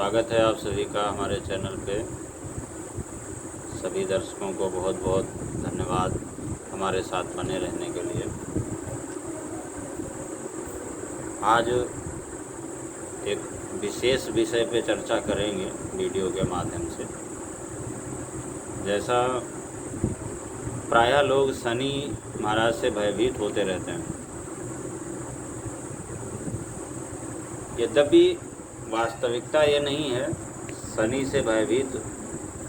स्वागत है आप सभी का हमारे चैनल पे। सभी दर्शकों को बहुत बहुत धन्यवाद हमारे साथ बने रहने के लिए। आज एक विशेष विषय पे चर्चा करेंगे वीडियो के माध्यम से। जैसा प्रायः लोग शनि महाराज से भयभीत होते रहते हैं, यद्यपि वास्तविकता ये नहीं है। शनि से भयभीत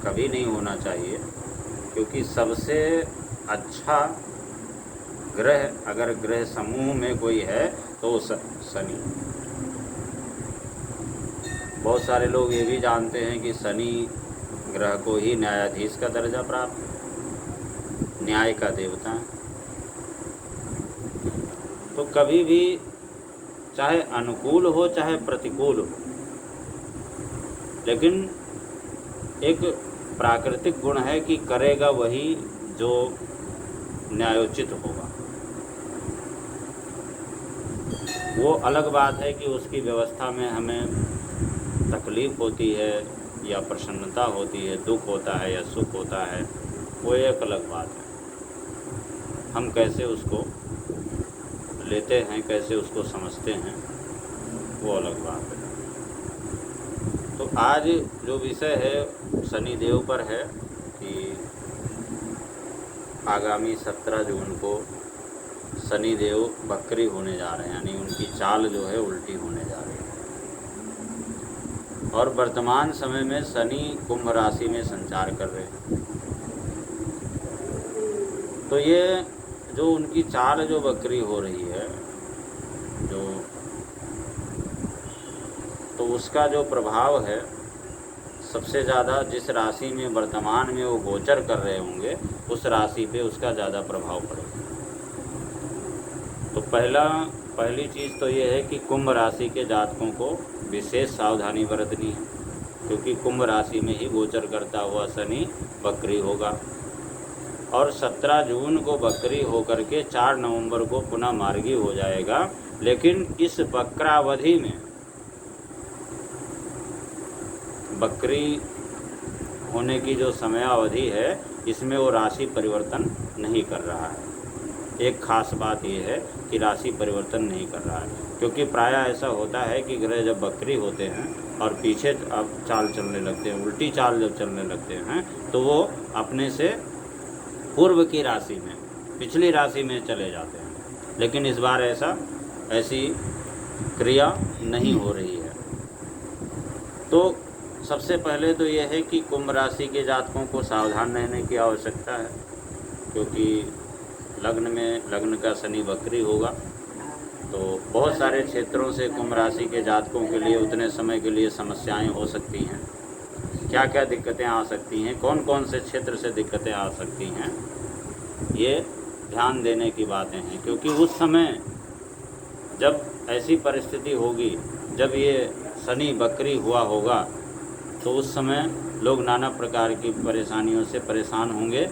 कभी नहीं होना चाहिए, क्योंकि सबसे अच्छा ग्रह अगर ग्रह समूह में कोई है तो वो शनि। बहुत सारे लोग ये भी जानते हैं कि शनि ग्रह को ही न्यायाधीश का दर्जा प्राप्त है, न्याय का देवता है। तो कभी भी चाहे अनुकूल हो चाहे प्रतिकूल हो, लेकिन एक प्राकृतिक गुण है कि करेगा वही जो न्यायोचित होगा। वो अलग बात है कि उसकी व्यवस्था में हमें तकलीफ़ होती है या प्रसन्नता होती है, दुख होता है या सुख होता है, वो एक अलग बात है। हम कैसे उसको लेते हैं, कैसे उसको समझते हैं, वो अलग बात है। तो आज जो विषय है शनि देव पर है कि आगामी 17 जून को शनि देव वक्री होने जा रहे हैं, यानी उनकी चाल जो है उल्टी होने जा रही है। और वर्तमान समय में शनि कुंभ राशि में संचार कर रहे हैं। तो ये जो उनकी चाल जो वक्री हो रही है, तो उसका जो प्रभाव है सबसे ज़्यादा जिस राशि में वर्तमान में वो गोचर कर रहे होंगे उस राशि पे उसका ज़्यादा प्रभाव पड़ेगा। तो पहली चीज़ तो ये है कि कुंभ राशि के जातकों को विशेष सावधानी बरतनी है, क्योंकि कुंभ राशि में ही गोचर करता हुआ शनि वक्री होगा। और 17 जून को वक्री होकर के 4 नवंबर को पुनः मार्गी हो जाएगा। लेकिन इस वक्रावधि में, वक्री होने की जो समयावधि है, इसमें वो राशि परिवर्तन नहीं कर रहा है। एक खास बात ये है कि राशि परिवर्तन नहीं कर रहा है, क्योंकि प्रायः ऐसा होता है कि ग्रह जब वक्री होते हैं और पीछे अब चाल चलने लगते हैं, उल्टी चाल जब चलने लगते हैं, तो वो अपने से पूर्व की राशि में, पिछली राशि में चले जाते हैं। लेकिन इस बार ऐसी क्रिया नहीं हो रही है। तो सबसे पहले तो यह है कि कुंभ राशि के जातकों को सावधान रहने की आवश्यकता है, क्योंकि लग्न का शनि वक्री होगा। तो बहुत सारे क्षेत्रों से कुंभ राशि के जातकों के लिए उतने समय के लिए समस्याएं हो सकती हैं। क्या क्या दिक्कतें आ सकती हैं, कौन कौन से क्षेत्र से दिक्कतें आ सकती हैं, ये ध्यान देने की बातें हैं। क्योंकि उस समय जब ऐसी परिस्थिति होगी, जब ये शनि वक्री हुआ होगा, तो उस समय लोग नाना प्रकार की परेशानियों से परेशान होंगे।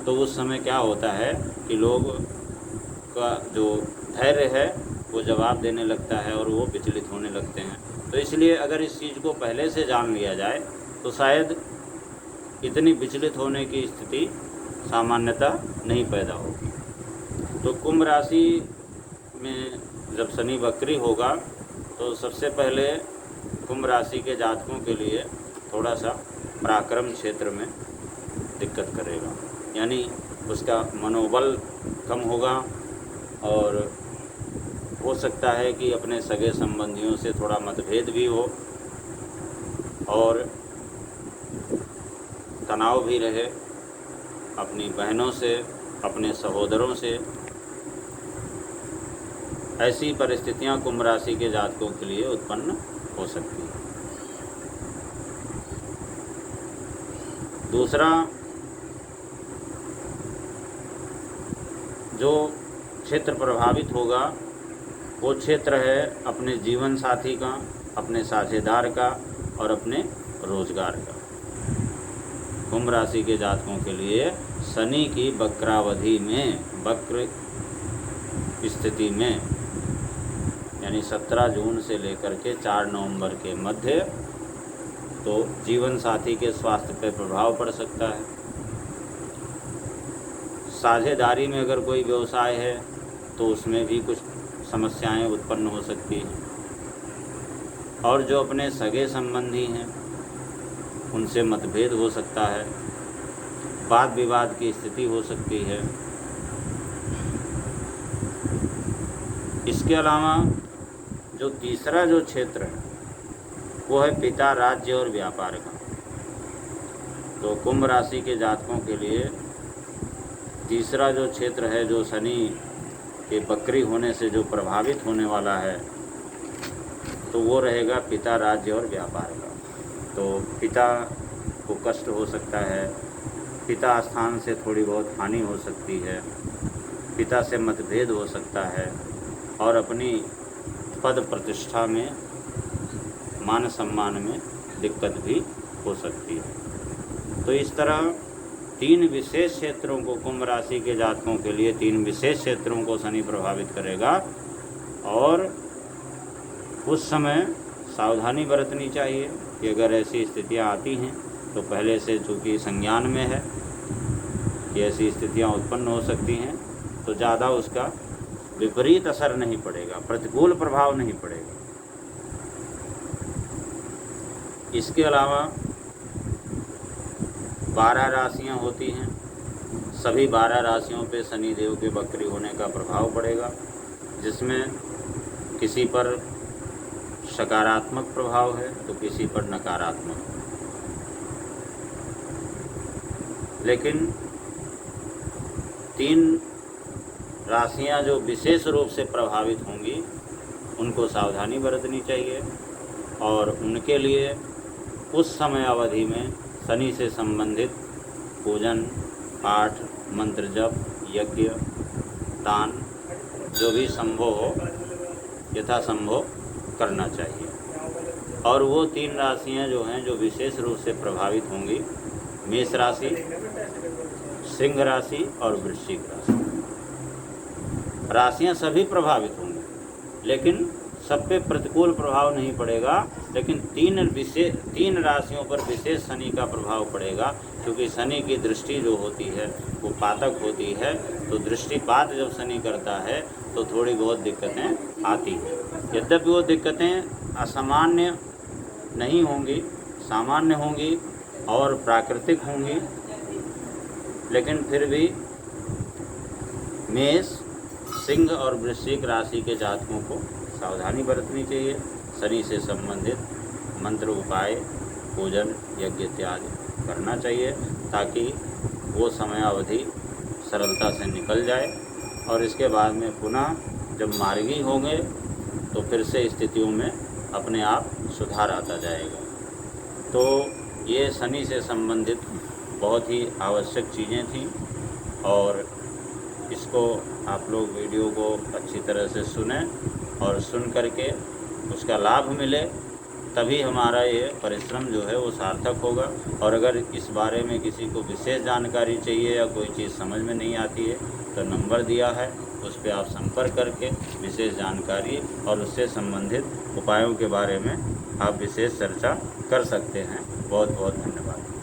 तो उस समय क्या होता है कि लोग का जो धैर्य है वो जवाब देने लगता है और वो विचलित होने लगते हैं। तो इसलिए अगर इस चीज़ को पहले से जान लिया जाए तो शायद इतनी विचलित होने की स्थिति सामान्यतः नहीं पैदा होगी। तो कुंभ राशि में जब शनि वक्री होगा तो सबसे पहले कुंभ राशि के जातकों के लिए थोड़ा सा पराक्रम क्षेत्र में दिक्कत करेगा, यानी उसका मनोबल कम होगा और हो सकता है कि अपने सगे संबंधियों से थोड़ा मतभेद भी हो और तनाव भी रहे अपनी बहनों से, अपने सहोदरों से। ऐसी परिस्थितियां कुंभ राशि के जातकों के लिए उत्पन्न हो सकती हैं। दूसरा, जो क्षेत्र प्रभावित होगा वो क्षेत्र है अपने जीवन साथी का, अपने साझेदार का और अपने रोजगार का। कुंभ राशि के जातकों के लिए शनि की वक्रावधि में, वक्र स्थिति में, यानी 17 जून से लेकर के 4 नवंबर के मध्य तो जीवन साथी के स्वास्थ्य पर प्रभाव पड़ सकता है। साझेदारी में अगर कोई व्यवसाय है तो उसमें भी कुछ समस्याएं उत्पन्न हो सकती हैं। और जो अपने सगे संबंधी हैं उनसे मतभेद हो सकता है, वाद विवाद की स्थिति हो सकती है। इसके अलावा जो तीसरा जो क्षेत्र है वो है पिता, राज्य और व्यापार का। तो कुंभ राशि के जातकों के लिए तीसरा जो क्षेत्र है, जो शनि के वक्री होने से जो प्रभावित होने वाला है, तो वो रहेगा पिता, राज्य और व्यापार का। तो पिता को कष्ट हो सकता है, पिता स्थान से थोड़ी बहुत हानि हो सकती है, पिता से मतभेद हो सकता है और अपनी पद प्रतिष्ठा में, मान सम्मान में दिक्कत भी हो सकती है। तो इस तरह 3 विशेष क्षेत्रों को, कुंभ राशि के जातकों के लिए 3 विशेष क्षेत्रों को शनि प्रभावित करेगा और उस समय सावधानी बरतनी चाहिए कि अगर ऐसी स्थितियां आती हैं तो पहले से चूँकि संज्ञान में है कि ऐसी स्थितियां उत्पन्न हो सकती हैं, तो ज़्यादा उसका विपरीत असर नहीं पड़ेगा, प्रतिकूल प्रभाव नहीं पड़ेगा। इसके अलावा 12 राशियां होती हैं, सभी 12 राशियों पे शनि देव के वक्री होने का प्रभाव पड़ेगा, जिसमें किसी पर सकारात्मक प्रभाव है तो किसी पर नकारात्मक। लेकिन 3 राशियां जो विशेष रूप से प्रभावित होंगी उनको सावधानी बरतनी चाहिए और उनके लिए उस समय अवधि में शनि से संबंधित पूजन, पाठ, मंत्र जप, यज्ञ, दान जो भी संभव हो यथासंभव करना चाहिए। और वो 3 राशियां जो हैं जो विशेष रूप से प्रभावित होंगी, मेष राशि, सिंह राशि और वृश्चिक राशि। राशियां सभी प्रभावित होंगी लेकिन सब पे प्रतिकूल प्रभाव नहीं पड़ेगा, लेकिन 3 राशियों पर विशेष शनि का प्रभाव पड़ेगा, क्योंकि शनि की दृष्टि जो होती है वो पातक होती है। तो दृष्टिपात जब शनि करता है तो थोड़ी बहुत दिक्कतें आती हैं। यद्यपि वो दिक्कतें असामान्य नहीं होंगी, सामान्य होंगी और प्राकृतिक होंगी, लेकिन फिर भी मेष, सिंह और वृश्चिक राशि के जातकों को सावधानी बरतनी चाहिए। शनि से संबंधित मंत्र, उपाय, पूजन, यज्ञ इत्यादि करना चाहिए ताकि वो समय अवधि सरलता से निकल जाए और इसके बाद में पुनः जब मार्गी होंगे तो फिर से स्थितियों में अपने आप सुधार आता जाएगा। तो ये शनि से संबंधित बहुत ही आवश्यक चीज़ें थीं और इसको आप लोग वीडियो को अच्छी तरह से सुनें और सुन करके उसका लाभ मिले, तभी हमारा ये परिश्रम जो है वो सार्थक होगा। और अगर इस बारे में किसी को विशेष जानकारी चाहिए या कोई चीज़ समझ में नहीं आती है तो नंबर दिया है, उस पर आप संपर्क करके विशेष जानकारी और उससे संबंधित उपायों के बारे में आप विशेष चर्चा कर सकते हैं। बहुत बहुत धन्यवाद।